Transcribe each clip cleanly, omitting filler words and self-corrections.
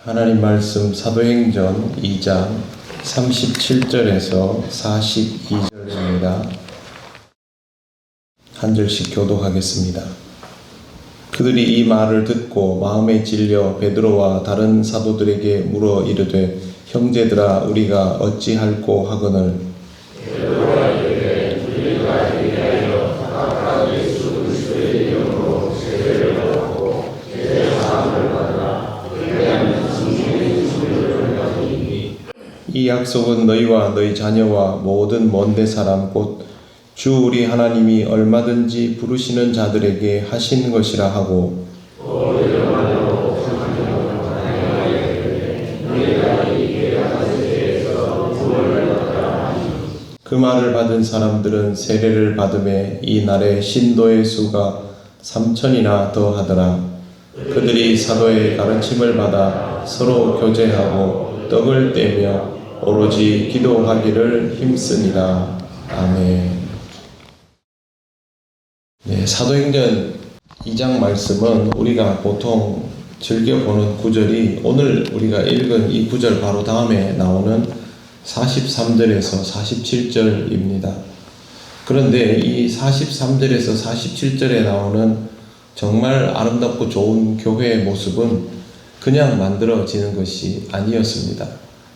하나님 말씀 사도행전 2장 37절에서 42절입니다. 한 절씩 교독하겠습니다. 그들이 이 말을 듣고 마음에 찔려 베드로와 다른 사도들에게 물어 이르되 형제들아 우리가 어찌할꼬 하거늘 이 약속은 너희와 너희 자녀와 모든 먼데 사람 곧 주 우리 하나님이 얼마든지 부르시는 자들에게 하신 것이라 하고 그 말을 받은 사람들은 세례를 받음에 이 날에 신도의 수가 3,000이나 더하더라. 그들이 사도의 가르침을 받아 서로 교제하고 떡을 떼며 오로지 기도하기를 힘쓰니라. 아멘. 사도행전 2장 말씀은 우리가 보통 즐겨보는 구절이 오늘 우리가 읽은 이 구절 바로 다음에 나오는 43절에서 47절입니다. 그런데 이 43절에서 47절에 나오는 정말 아름답고 좋은 교회의 모습은 그냥 만들어지는 것이 아니었습니다.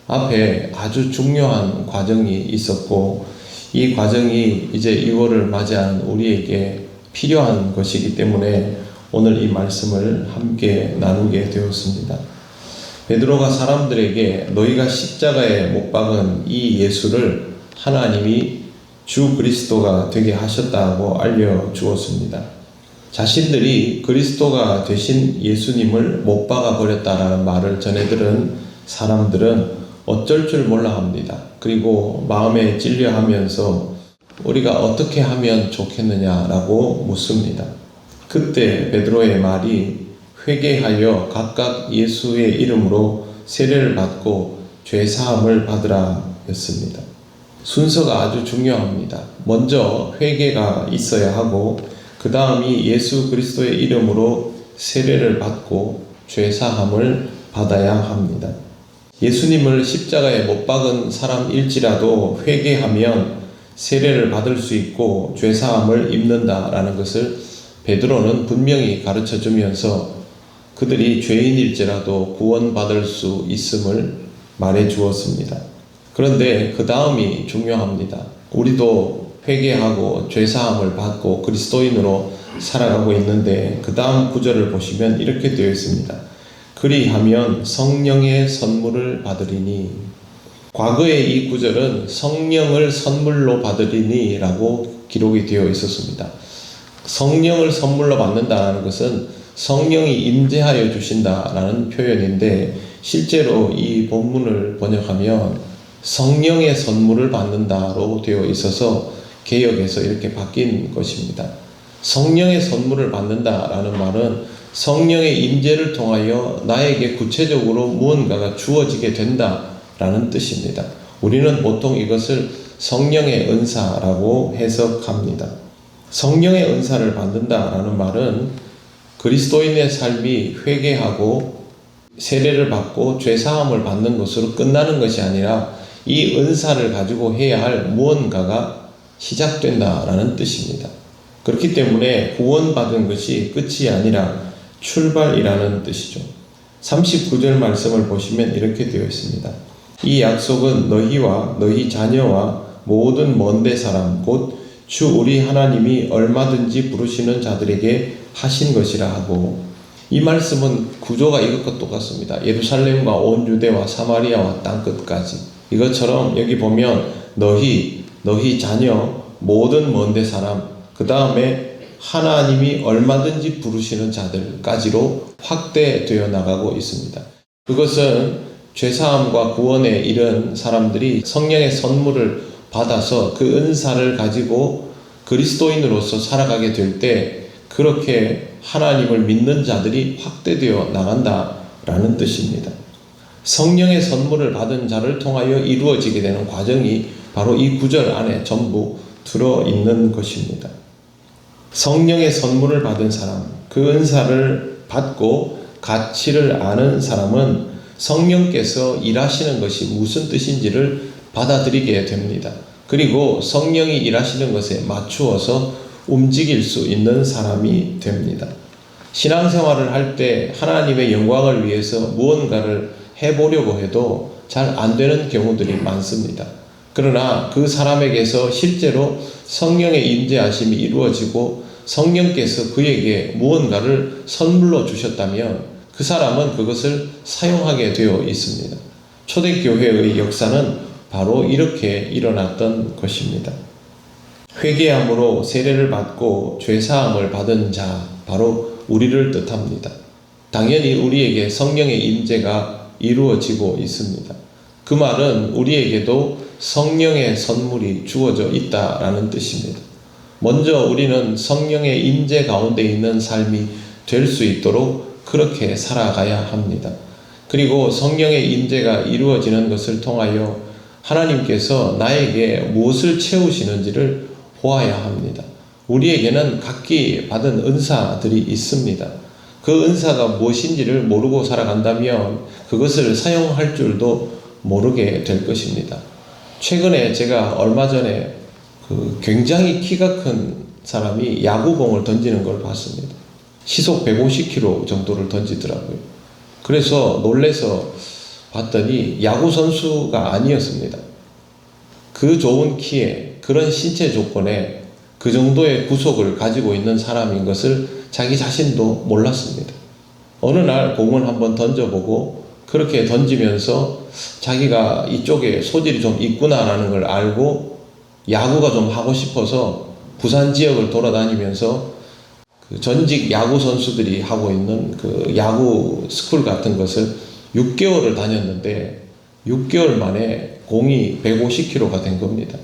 앞에 아주 중요한 과정이 있었고 이 과정이 이제 2월을 맞이하는 우리에게 필요한 것이기 때문에 오늘 이 말씀을 함께 나누게 되었습니다. 베드로가 사람들에게 너희가 십자가에 못 박은 이 예수를 하나님이 주 그리스도가 되게 하셨다고 알려주었습니다. 자신들이 그리스도가 되신 예수님을 못 박아 버렸다라는 말을 전해들은 사람들은 어쩔 줄 몰라 합니다. 그리고 마음에 찔려 하면서 우리가 어떻게 하면 좋겠느냐라고 묻습니다. 그때 베드로의 말이 회개하여 각각 예수의 이름으로 세례를 받고 죄사함을 받으라 였습니다. 순서가 아주 중요합니다. 먼저 회개가 있어야 하고 그 다음이 예수 그리스도의 이름으로 세례를 받고 죄사함을 받아야 합니다. 예수님을 십자가에 못 박은 사람일지라도 회개하면 세례를 받을 수 있고 죄사함을 입는다라는 것을 베드로는 분명히 가르쳐 주면서 그들이 죄인일지라도 구원받을 수 있음을 말해 주었습니다. 그런데 그 다음이 중요합니다. 우리도 회개하고 죄사함을 받고 그리스도인으로 살아가고 있는데 그 다음 구절을 보시면 이렇게 되어 있습니다. 그리하면 성령의 선물을 받으리니 과거의 이 구절은 성령을 선물로 받으리니 라고 기록이 되어 있었습니다. 성령을 선물로 받는다는 것은 성령이 임재하여 주신다라는 표현인데 실제로 이 본문을 번역하면 성령의 선물을 받는다로 되어 있어서 개역에서 이렇게 바뀐 것입니다. 성령의 선물을 받는다라는 말은 성령의 임재를 통하여 나에게 구체적으로 무언가가 주어지게 된다라는 뜻입니다. 우리는 보통 이것을 성령의 은사라고 해석합니다. 성령의 은사를 받는다라는 말은 그리스도인의 삶이 회개하고 세례를 받고 죄사함을 받는 것으로 끝나는 것이 아니라 이 은사를 가지고 해야 할 무언가가 시작된다라는 뜻입니다. 그렇기 때문에 구원받은 것이 끝이 아니라 출발이라는 뜻이죠. 39절 말씀을 보시면 이렇게 되어 있습니다. 이 약속은 너희와 너희 자녀와 모든 먼데 사람 곧 주 우리 하나님이 얼마든지 부르시는 자들에게 하신 것이라 하고 이 말씀은 구조가 이것과 똑같습니다. 예루살렘과 온 유대와 사마리아와 땅끝까지 이것처럼 여기 보면 너희 자녀 모든 먼데 사람 그 다음에 하나님이 얼마든지 부르시는 자들까지로 확대되어 나가고 있습니다. 그것은 죄사함과 구원에 이른 사람들이 성령의 선물을 받아서 그 은사를 가지고 그리스도인으로서 살아가게 될 때 그렇게 하나님을 믿는 자들이 확대되어 나간다라는 뜻입니다. 성령의 선물을 받은 자를 통하여 이루어지게 되는 과정이 바로 이 구절 안에 전부 들어있는 것입니다. 성령의 선물을 받은 사람, 그 은사를 받고 가치를 아는 사람은 성령께서 일하시는 것이 무슨 뜻인지를 받아들이게 됩니다. 그리고 성령이 일하시는 것에 맞추어서 움직일 수 있는 사람이 됩니다. 신앙생활을 할 때 하나님의 영광을 위해서 무언가를 해보려고 해도 잘 안 되는 경우들이 많습니다. 그러나 그 사람에게서 실제로 성령의 임재하심이 이루어지고 성령께서 그에게 무언가를 선물로 주셨다면 그 사람은 그것을 사용하게 되어 있습니다. 초대교회의 역사는 바로 이렇게 일어났던 것입니다. 회개함으로 세례를 받고 죄사함을 받은 자, 바로 우리를 뜻합니다. 당연히 우리에게 성령의 임재가 이루어지고 있습니다. 그 말은 우리에게도 성령의 선물이 주어져 있다라는 뜻입니다. 먼저 우리는 성령의 임재 가운데 있는 삶이 될 수 있도록 그렇게 살아가야 합니다. 그리고 성령의 임재가 이루어지는 것을 통하여 하나님께서 나에게 무엇을 채우시는지를 보아야 합니다. 우리에게는 각기 받은 은사들이 있습니다. 그 은사가 무엇인지를 모르고 살아간다면 그것을 사용할 줄도 모르게 될 것입니다. 최근에 제가 얼마 전에 굉장히 키가 큰 사람이 야구공을 던지는 걸 봤습니다. 시속 150km 정도를 던지더라고요. 그래서 놀래서 봤더니 야구 선수가 아니었습니다. 그 좋은 키에 그런 신체 조건에 그 정도의 구속을 가지고 있는 사람인 것을 자기 자신도 몰랐습니다. 어느 날 공을 한번 던져보고 그렇게 던지면서 자기가 이쪽에 소질이 좀 있구나라는 걸 알고 야구가 좀 하고 싶어서 부산 지역을 돌아다니면서 그 전직 야구 선수들이 하고 있는 그 야구 스쿨 같은 것을 6개월을 다녔는데 6개월 만에 공이 150km가 된 겁니다.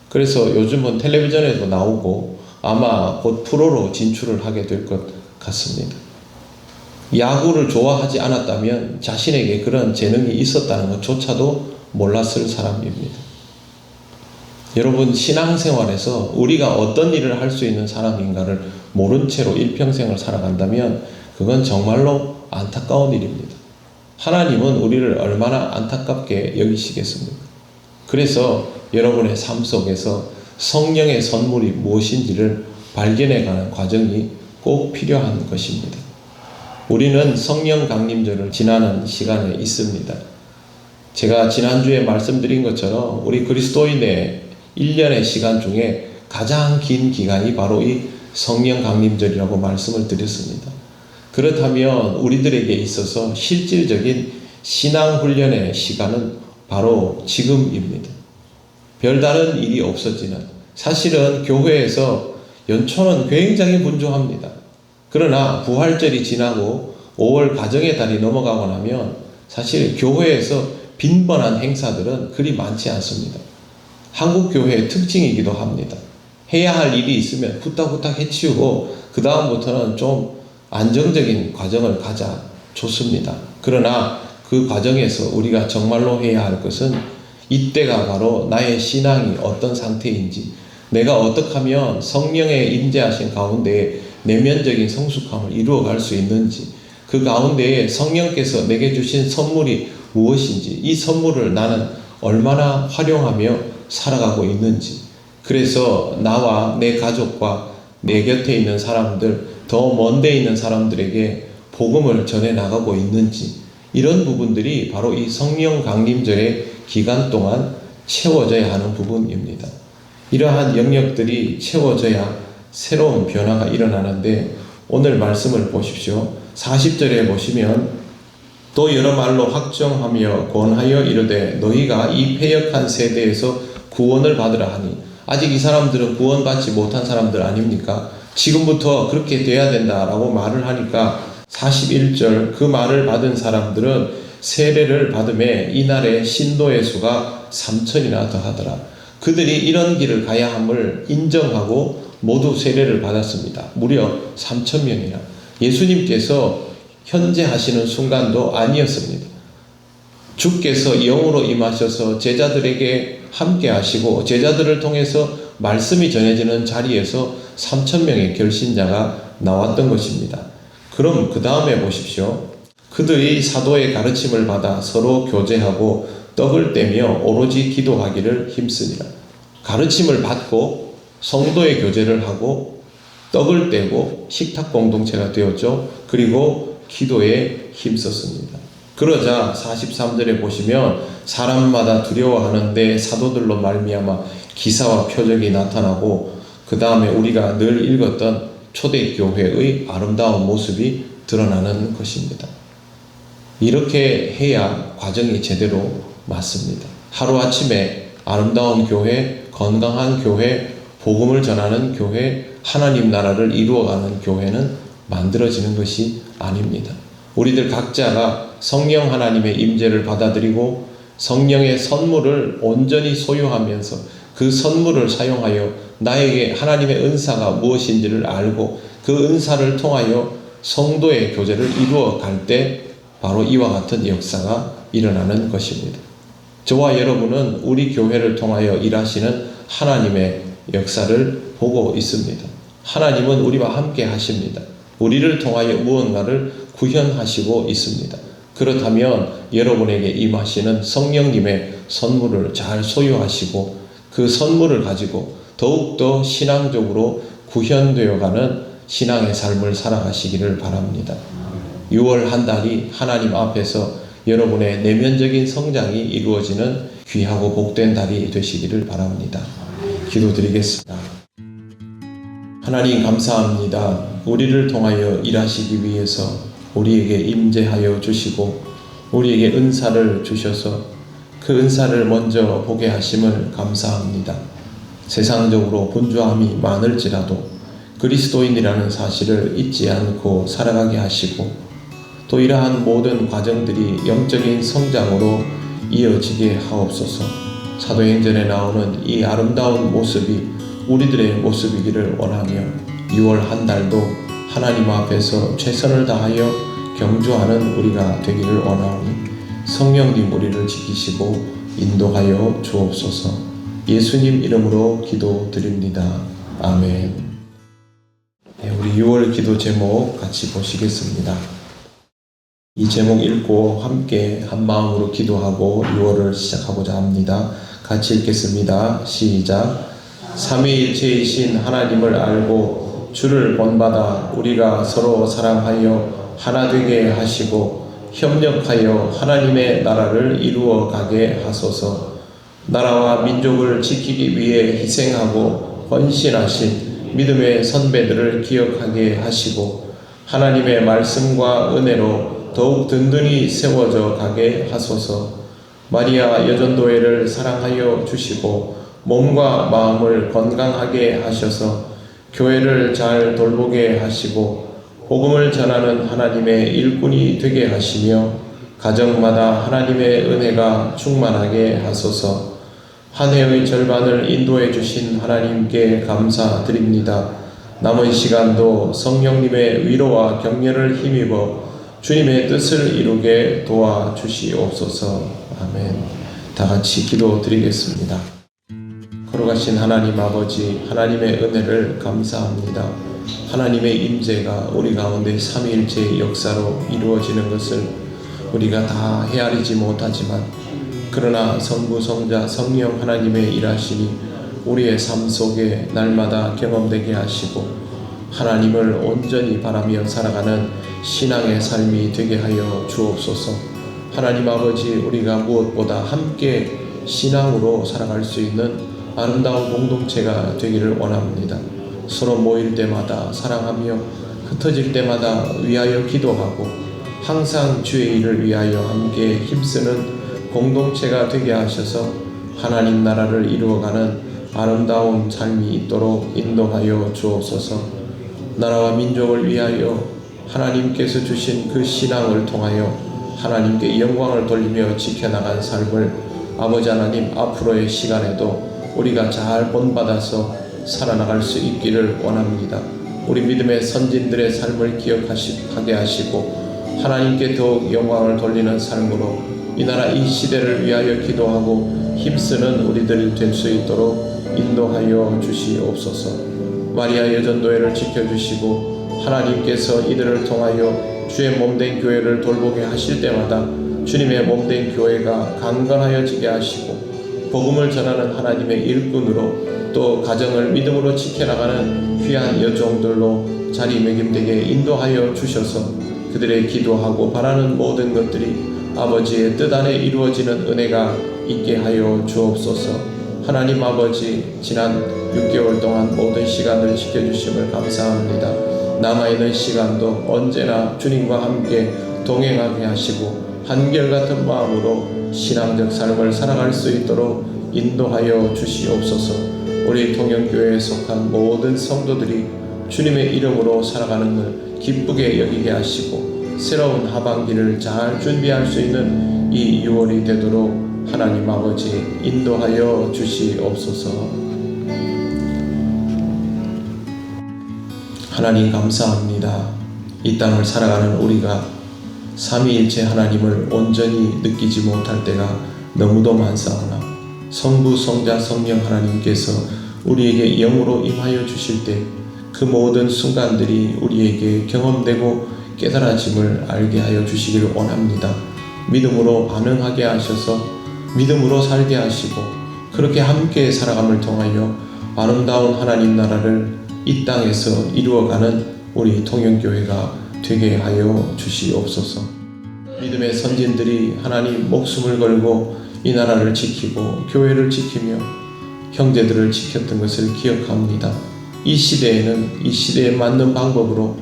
그래서 요즘은 텔레비전에도 나오고 아마 곧 프로로 진출을 하게 될 것 같습니다. 야구를 좋아하지 않았다면 자신에게 그런 재능이 있었다는 것조차도 몰랐을 사람입니다. 여러분, 신앙생활에서 우리가 어떤 일을 할 수 있는 사람인가를 모른 채로 일평생을 살아간다면 그건 정말로 안타까운 일입니다. 하나님은 우리를 얼마나 안타깝게 여기시겠습니까? 그래서 여러분의 삶 속에서 성령의 선물이 무엇인지를 발견해가는 과정이 꼭 필요한 것입니다. 우리는 성령 강림절을 지나는 시간에 있습니다. 제가 지난주에 말씀드린 것처럼 우리 그리스도인의 1년의 시간 중에 가장 긴 기간이 바로 이 성령 강림절이라고 말씀을 드렸습니다. 그렇다면 우리들에게 있어서 실질적인 신앙훈련의 시간은 바로 지금입니다. 별다른 일이 없어지는, 사실은 교회에서 연초는 굉장히 분주합니다. 그러나 부활절이 지나고 5월 가정의 달이 넘어가고 나면 사실 교회에서 빈번한 행사들은 그리 많지 않습니다. 한국 교회의 특징이기도 합니다. 해야 할 일이 있으면 후딱후딱 해치우고 그 다음부터는 좀 안정적인 과정을 가자, 좋습니다. 그러나 그 과정에서 우리가 정말로 해야 할 것은 이때가 바로 나의 신앙이 어떤 상태인지, 내가 어떻게 하면 성령의 임재하신 가운데 내면적인 성숙함을 이루어갈 수 있는지, 그 가운데에 성령께서 내게 주신 선물이 무엇인지, 이 선물을 나는 얼마나 활용하며 살아가고 있는지, 그래서 나와 내 가족과 내 곁에 있는 사람들, 더 먼 데 있는 사람들에게 복음을 전해 나가고 있는지, 이런 부분들이 바로 이 성령 강림절의 기간 동안 채워져야 하는 부분입니다. 이러한 영역들이 채워져야 새로운 변화가 일어나는데, 오늘 말씀을 보십시오. 40절에 보시면 또 여러 말로 확정하며 권하여 이르되 너희가 이 패역한 세대에서 구원을 받으라 하니, 아직 이 사람들은 구원받지 못한 사람들 아닙니까? 지금부터 그렇게 돼야 된다라고 말을 하니까 41절, 그 말을 받은 사람들은 세례를 받음에 이날에 신도의 수가 3,000이나 더하더라. 그들이 이런 길을 가야 함을 인정하고 모두 세례를 받았습니다. 무려 3,000명이나. 예수님께서 현재 하시는 순간도 아니었습니다. 주께서 영으로 임하셔서 제자들에게 함께 하시고 제자들을 통해서 말씀이 전해지는 자리에서 3,000명의 결신자가 나왔던 것입니다. 그럼 그 다음에 보십시오. 그들이 사도의 가르침을 받아 서로 교제하고 떡을 떼며 오로지 기도하기를 힘쓰니라. 가르침을 받고 성도의 교제를 하고 떡을 떼고 식탁 공동체가 되었죠. 그리고 기도에 힘썼습니다. 그러자 43절에 보시면 사람마다 두려워하는데 사도들로 말미암아 기사와 표적이 나타나고 그 다음에 우리가 늘 읽었던 초대교회의 아름다운 모습이 드러나는 것입니다. 이렇게 해야 과정이 제대로 맞습니다. 하루아침에 아름다운 교회, 건강한 교회, 복음을 전하는 교회, 하나님 나라를 이루어가는 교회는 만들어지는 것이 아닙니다. 우리들 각자가 성령 하나님의 임재를 받아들이고 성령의 선물을 온전히 소유하면서 그 선물을 사용하여 나에게 하나님의 은사가 무엇인지를 알고 그 은사를 통하여 성도의 교제를 이루어 갈 때 바로 이와 같은 역사가 일어나는 것입니다. 저와 여러분은 우리 교회를 통하여 일하시는 하나님의 역사를 보고 있습니다. 하나님은 우리와 함께 하십니다. 우리를 통하여 무언가를 구현하시고 있습니다. 그렇다면 여러분에게 임하시는 성령님의 선물을 잘 소유하시고 그 선물을 가지고 더욱더 신앙적으로 구현되어가는 신앙의 삶을 살아가시기를 바랍니다. 6월 한 달이 하나님 앞에서 여러분의 내면적인 성장이 이루어지는 귀하고 복된 달이 되시기를 바랍니다. 기도드리겠습니다. 하나님 감사합니다. 우리를 통하여 일하시기 위해서 우리에게 임재하여 주시고 우리에게 은사를 주셔서 그 은사를 먼저 보게 하심을 감사합니다. 세상적으로 분주함이 많을지라도 그리스도인이라는 사실을 잊지 않고 살아가게 하시고 또 이러한 모든 과정들이 영적인 성장으로 이어지게 하옵소서. 사도행전에 나오는 이 아름다운 모습이 우리들의 모습이기를 원하며 6월 한 달도 하나님 앞에서 최선을 다하여 경주하는 우리가 되기를 원하오니 성령님 우리를 지키시고 인도하여 주옵소서. 예수님 이름으로 기도드립니다. 아멘. 우리 6월 기도 제목 같이 보시겠습니다. 이 제목 읽고 함께 한 마음으로 기도하고 6월을 시작하고자 합니다. 같이 읽겠습니다. 시작. 삼위일체이신 하나님을 알고 주를 본받아 우리가 서로 사랑하여 하나 되게 하시고 협력하여 하나님의 나라를 이루어 가게 하소서. 나라와 민족을 지키기 위해 희생하고 헌신하신 믿음의 선배들을 기억하게 하시고 하나님의 말씀과 은혜로 더욱 든든히 세워져 가게 하소서. 마리아 여전도회를 사랑하여 주시고 몸과 마음을 건강하게 하셔서 교회를 잘 돌보게 하시고 복음을 전하는 하나님의 일꾼이 되게 하시며 가정마다 하나님의 은혜가 충만하게 하소서. 한 해의 절반을 인도해 주신 하나님께 감사드립니다. 남은 시간도 성령님의 위로와 격려를 힘입어 주님의 뜻을 이루게 도와주시옵소서. 아멘. 다 같이 기도드리겠습니다. 걸어가신 하나님 아버지, 하나님의 은혜를 감사합니다. 하나님의 임재가 우리 가운데 삼위일체의 역사로 이루어지는 것을 우리가 다 헤아리지 못하지만 그러나 성부, 성자, 성령 하나님의 일하심이 우리의 삶 속에 날마다 경험되게 하시고 하나님을 온전히 바라며 살아가는 신앙의 삶이 되게 하여 주옵소서. 하나님 아버지, 우리가 무엇보다 함께 신앙으로 살아갈 수 있는 아름다운 공동체가 되기를 원합니다. 서로 모일 때마다 사랑하며 흩어질 때마다 위하여 기도하고 항상 주의 일을 위하여 함께 힘쓰는 공동체가 되게 하셔서 하나님 나라를 이루어가는 아름다운 삶이 있도록 인도하여 주옵소서. 나라와 민족을 위하여 하나님께서 주신 그 신앙을 통하여 하나님께 영광을 돌리며 지켜나간 삶을 아버지 하나님 앞으로의 시간에도 우리가 잘 본받아서 살아나갈 수 있기를 원합니다. 우리 믿음의 선진들의 삶을 기억하게 하시고 하나님께 더욱 영광을 돌리는 삶으로 이 나라 이 시대를 위하여 기도하고 힘쓰는 우리들이 될 수 있도록 인도하여 주시옵소서. 마리아 여전도회를 지켜주시고 하나님께서 이들을 통하여 주의 몸된 교회를 돌보게 하실 때마다 주님의 몸된 교회가 강건하여지게 하시고 복음을 전하는 하나님의 일꾼으로 또 가정을 믿음으로 지켜나가는 귀한 여종들로 자리매김되게 인도하여 주셔서 그들의 기도하고 바라는 모든 것들이 아버지의 뜻 안에 이루어지는 은혜가 있게 하여 주옵소서. 하나님 아버지, 지난 6개월 동안 모든 시간을 지켜주심을 감사합니다. 남아있는 시간도 언제나 주님과 함께 동행하게 하시고 한결같은 마음으로 신앙적 삶을 살아갈 수 있도록 인도하여 주시옵소서. 우리 통영교회에 속한 모든 성도들이 주님의 이름으로 살아가는 걸 기쁘게 여기게 하시고 새로운 하반기를 잘 준비할 수 있는 이 6월이 되도록 하나님 아버지 인도하여 주시옵소서. 하나님 감사합니다. 이 땅을 살아가는 우리가 삼위일체 하나님을 온전히 느끼지 못할 때가 너무도 많사오나 성부, 성자, 성령 하나님께서 우리에게 영으로 임하여 주실 때 그 모든 순간들이 우리에게 경험되고 깨달아짐을 알게 하여 주시기를 원합니다. 믿음으로 반응하게 하셔서 믿음으로 살게 하시고 그렇게 함께 살아감을 통하여 아름다운 하나님 나라를 이 땅에서 이루어가는 우리 통영교회가 되게 하여 주시옵소서. 믿음의 선진들이 하나님 목숨을 걸고 이 나라를 지키고 교회를 지키며 형제들을 지켰던 것을 기억합니다. 이 시대에는 이 시대에 맞는 방법으로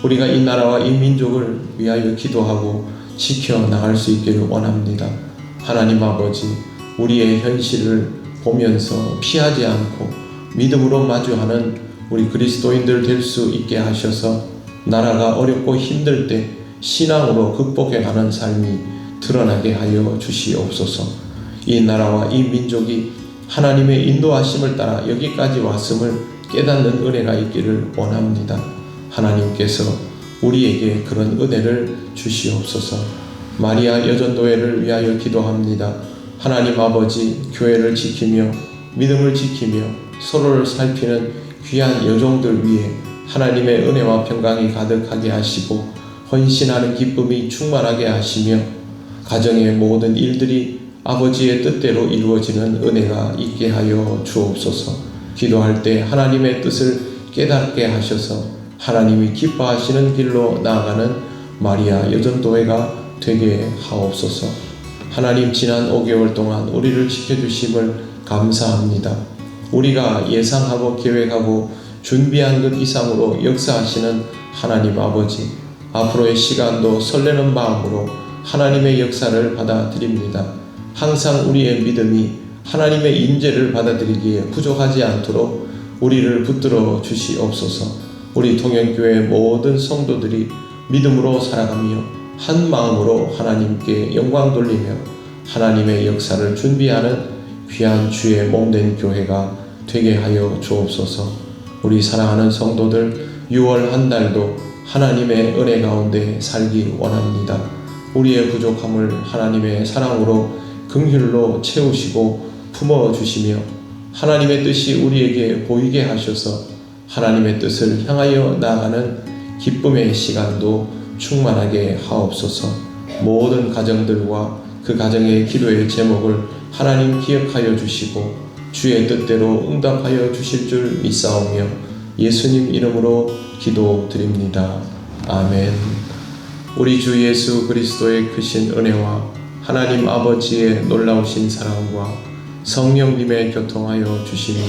우리가 이 나라와 이 민족을 위하여 기도하고 지켜나갈 수 있기를 원합니다. 하나님 아버지, 우리의 현실을 보면서 피하지 않고 믿음으로 마주하는 우리 그리스도인들 될 수 있게 하셔서 나라가 어렵고 힘들 때 신앙으로 극복해가는 삶이 드러나게 하여 주시옵소서. 이 나라와 이 민족이 하나님의 인도하심을 따라 여기까지 왔음을 깨닫는 은혜가 있기를 원합니다. 하나님께서 우리에게 그런 은혜를 주시옵소서. 마리아 여전도회를 위하여 기도합니다. 하나님 아버지, 교회를 지키며 믿음을 지키며 서로를 살피는 귀한 여종들 위에 하나님의 은혜와 평강이 가득하게 하시고 헌신하는 기쁨이 충만하게 하시며 가정의 모든 일들이 아버지의 뜻대로 이루어지는 은혜가 있게 하여 주옵소서. 기도할 때 하나님의 뜻을 깨닫게 하셔서 하나님이 기뻐하시는 길로 나아가는 마리아 여전도회가 되게 하옵소서. 하나님, 지난 5개월 동안 우리를 지켜주심을 감사합니다. 우리가 예상하고 계획하고 준비한 것 이상으로 역사하시는 하나님 아버지, 앞으로의 시간도 설레는 마음으로 하나님의 역사를 받아들입니다. 항상 우리의 믿음이 하나님의 인재를 받아들이기에 부족하지 않도록 우리를 붙들어 주시옵소서. 우리 통영교회 모든 성도들이 믿음으로 살아가며 한 마음으로 하나님께 영광 돌리며 하나님의 역사를 준비하는 귀한 주의 몸된 교회가 되게 하여 주옵소서. 우리 사랑하는 성도들 6월 한 달도 하나님의 은혜 가운데 살기 원합니다. 우리의 부족함을 하나님의 사랑으로 긍휼로 채우시고 품어주시며 하나님의 뜻이 우리에게 보이게 하셔서 하나님의 뜻을 향하여 나아가는 기쁨의 시간도 충만하게 하옵소서. 모든 가정들과 그 가정의 기도의 제목을 하나님 기억하여 주시고 주의 뜻대로 응답하여 주실 줄 믿사오며 예수님 이름으로 기도드립니다. 아멘. 우리 주 예수 그리스도의 크신 은혜와 하나님 아버지의 놀라우신 사랑과 성령님의 교통하여 주시니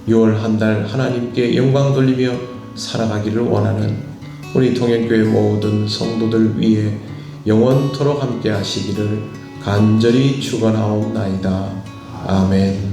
6월 한 달 하나님께 영광 돌리며 살아가기를 원하는 우리 통영교회 모든 성도들 위해 영원토록 함께 하시기를 간절히 축원하옵나이다. 아멘.